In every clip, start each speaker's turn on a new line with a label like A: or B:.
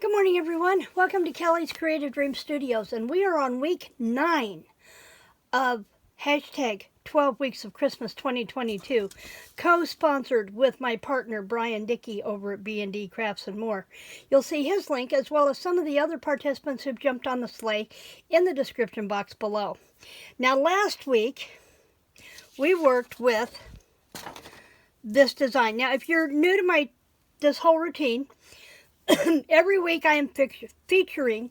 A: Good morning, everyone. Welcome to Kelly's Creative Dream Studios, and we are on week 9 of hashtag 12 Weeks of Christmas 2022, co-sponsored with my partner Brian Dickey over at B&D Crafts and More. You'll see his link as well as some of the other participants who've jumped on the sleigh in the description box below. Now, last week we worked with this design. Now, if you're new to this whole routine, every week I am featuring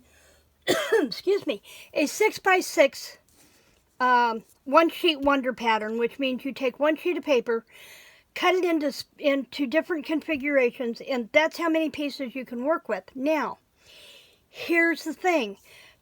A: excuse me, a 6x6 one-sheet wonder pattern, which means you take one sheet of paper, cut it into different configurations, and that's how many pieces you can work with. Now, here's the thing.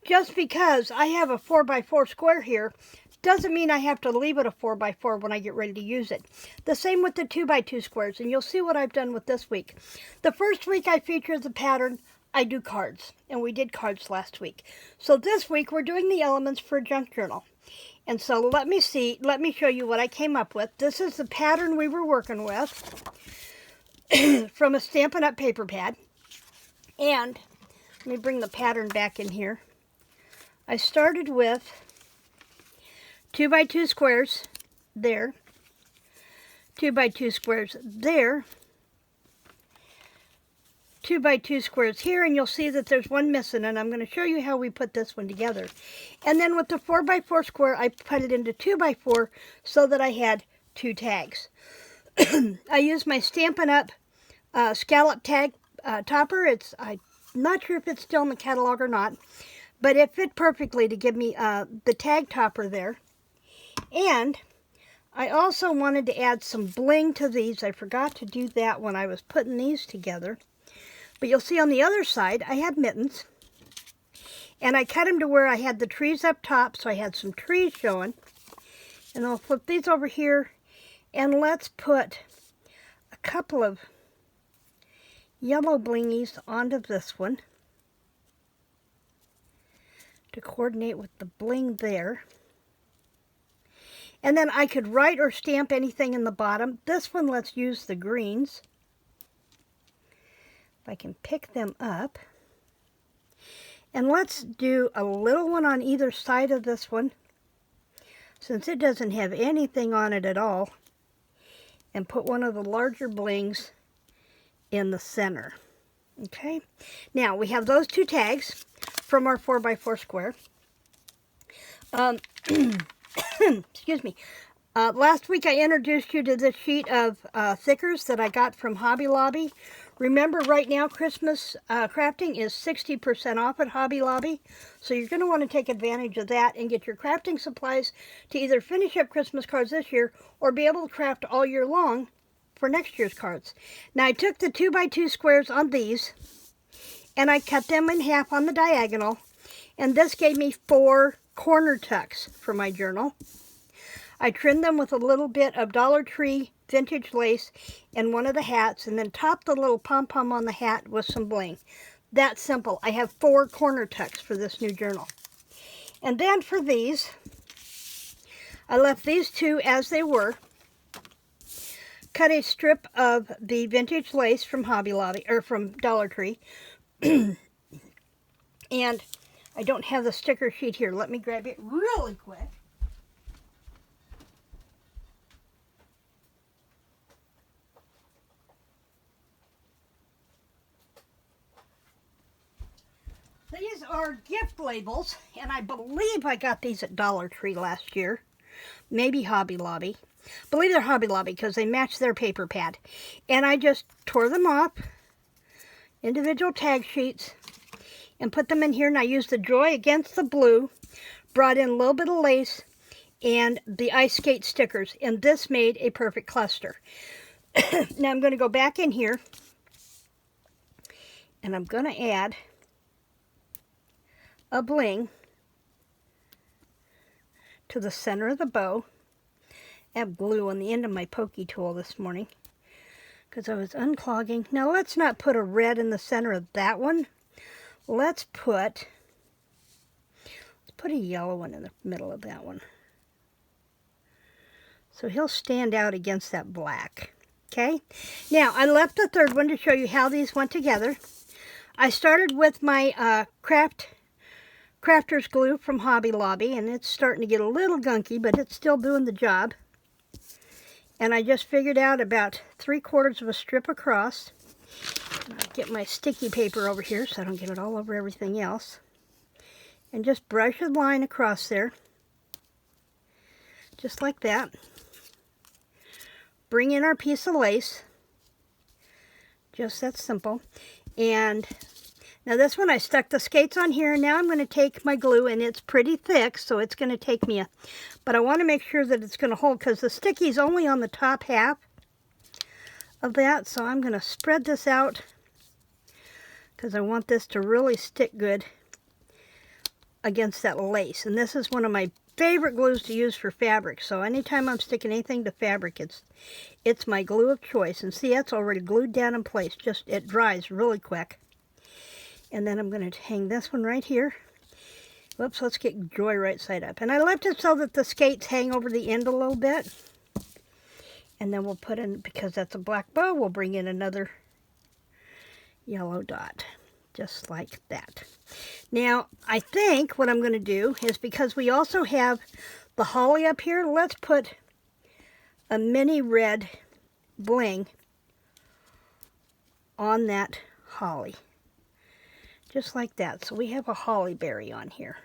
A: Just because I have a 4x4 square here doesn't mean I have to leave it a 4x4 when I get ready to use it. The same with the 2x2 squares, and you'll see what I've done with this week. The first week I featured the pattern, I do cards, and we did cards last week. So this week we're doing the elements for a junk journal. And so let me show you what I came up with. This is the pattern we were working with from a Stampin'Up paper pad. And let me bring the pattern back in here. I started with 2x2 squares there, 2x2 squares there, 2x2 squares here, and you'll see that there's one missing, and I'm going to show you how we put this one together. And then with the 4x4 square, I put it into 2x4 so that I had 2 tags. I used my Stampin' Up! Scallop tag topper. I'm not sure if it's still in the catalog or not, but it fit perfectly to give me the tag topper there. And I also wanted to add some bling to these. I forgot to do that when I was putting these together. But you'll see on the other side, I have mittens. And I cut them to where I had the trees up top, so I had some trees showing. And I'll flip these over here, and let's put a couple of yellow blingies onto this one to coordinate with the bling there. And then I could write or stamp anything in the bottom. This one, let's use the greens. If I can pick them up. And let's do a little one on either side of this one, since it doesn't have anything on it at all. And put one of the larger blings in the center. Okay? Now, we have those 2 tags from our 4x4 square. Excuse me. Last week I introduced you to this sheet of thickers that I got from Hobby Lobby. Remember, right now Christmas crafting is 60% off at Hobby Lobby. So you're going to want to take advantage of that and get your crafting supplies to either finish up Christmas cards this year or be able to craft all year long for next year's cards. Now, I took the 2x2 squares on these and I cut them in half on the diagonal. And this gave me 4 corner tucks for my journal. I trimmed them with a little bit of Dollar Tree vintage lace and one of the hats, and then topped the little pom-pom on the hat with some bling. That simple. I have 4 corner tucks for this new journal. And then for these, I left these 2 as they were. Cut a strip of the vintage lace from Hobby Lobby, or from Dollar Tree. And I don't have the sticker sheet here. Let me grab it really quick. These are gift labels, and I believe I got these at Dollar Tree last year. Maybe Hobby Lobby. I believe they're Hobby Lobby because they match their paper pad. And I just tore them off, individual tag sheets, and put them in here, and I used the Joy Against the Blue, brought in a little bit of lace, and the ice skate stickers, and this made a perfect cluster. Now I'm going to go back in here, and I'm going to add a bling to the center of the bow. I have glue on the end of my pokey tool this morning because I was unclogging. Now let's not put a red in the center of that one. Let's put a yellow one in the middle of that one. So he'll stand out against that black. Okay? Now, I left the third one to show you how these went together. I started with my crafter's glue from Hobby Lobby, and it's starting to get a little gunky, but it's still doing the job. And I just figured out about 3/4 of a strip across. I'll get my sticky paper over here so I don't get it all over everything else. And just brush a line across there. Just like that. Bring in our piece of lace. Just that simple. And now this one I stuck the skates on here. Now I'm going to take my glue, and it's pretty thick, so it's going to take me but I want to make sure that it's going to hold because the sticky's only on the top half of that. So I'm going to spread this out because I want this to really stick good against that lace. And this is one of my favorite glues to use for fabric. So anytime I'm sticking anything to fabric, it's my glue of choice. And see, that's already glued down in place. Just it dries really quick. And then I'm going to hang this one right here. Whoops, let's get Joy right side up. And I left it so that the skates hang over the end a little bit. And then we'll put in, because that's a black bow, we'll bring in another yellow dot. Just like that. Now, I think what I'm going to do is, because we also have the holly up here, let's put a mini red bling on that holly. Just like that. So we have a holly berry on here.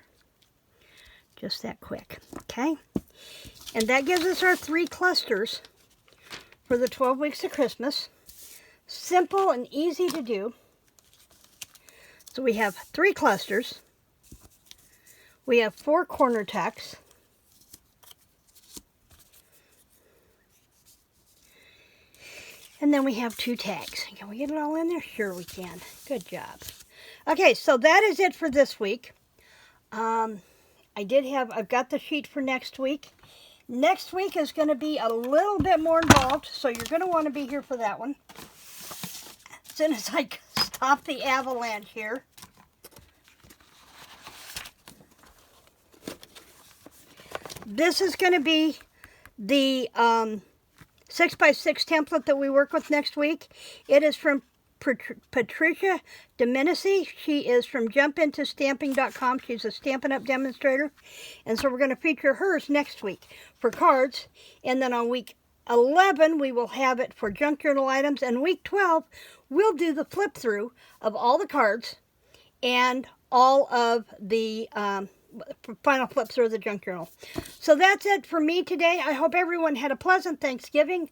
A: Just that quick. Okay? And that gives us our 3 clusters for the 12 weeks of Christmas. Simple and easy to do. So we have 3 clusters. We have 4 corner tucks. And then we have 2 tags. Can we get it all in there? Sure we can. Good job. Okay, so that is it for this week. I've got the sheet for next week. Next week is going to be a little bit more involved, so you're going to want to be here for that one. As soon as I stop the avalanche here. This is going to be the 6x6 template that we work with next week. It is from Patricia Domenici. She is from jumpintostamping.com. She's a Stampin' Up demonstrator. And so we're going to feature hers next week for cards. And then on week 11, we will have it for junk journal items. And week 12, we'll do the flip through of all the cards and all of the final flips through the junk journal. So that's it for me today. I hope everyone had a pleasant Thanksgiving.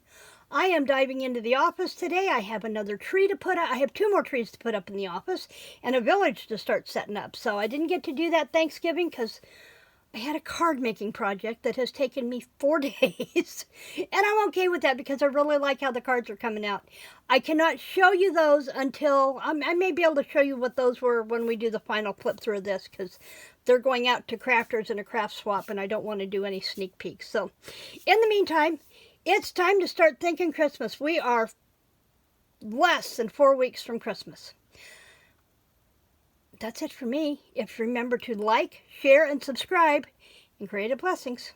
A: I am diving into the office today. I have another tree to put up. I have 2 more trees to put up in the office and a village to start setting up. So I didn't get to do that Thanksgiving because I had a card making project that has taken me 4 days. And I'm okay with that because I really like how the cards are coming out. I cannot show you those until, I may be able to show you what those were when we do the final flip through of this, because they're going out to crafters in a craft swap and I don't want to do any sneak peeks. So in the meantime, it's time to start thinking Christmas. We are less than 4 weeks from Christmas. That's it for me. If you remember to like, share, and subscribe, and creative blessings.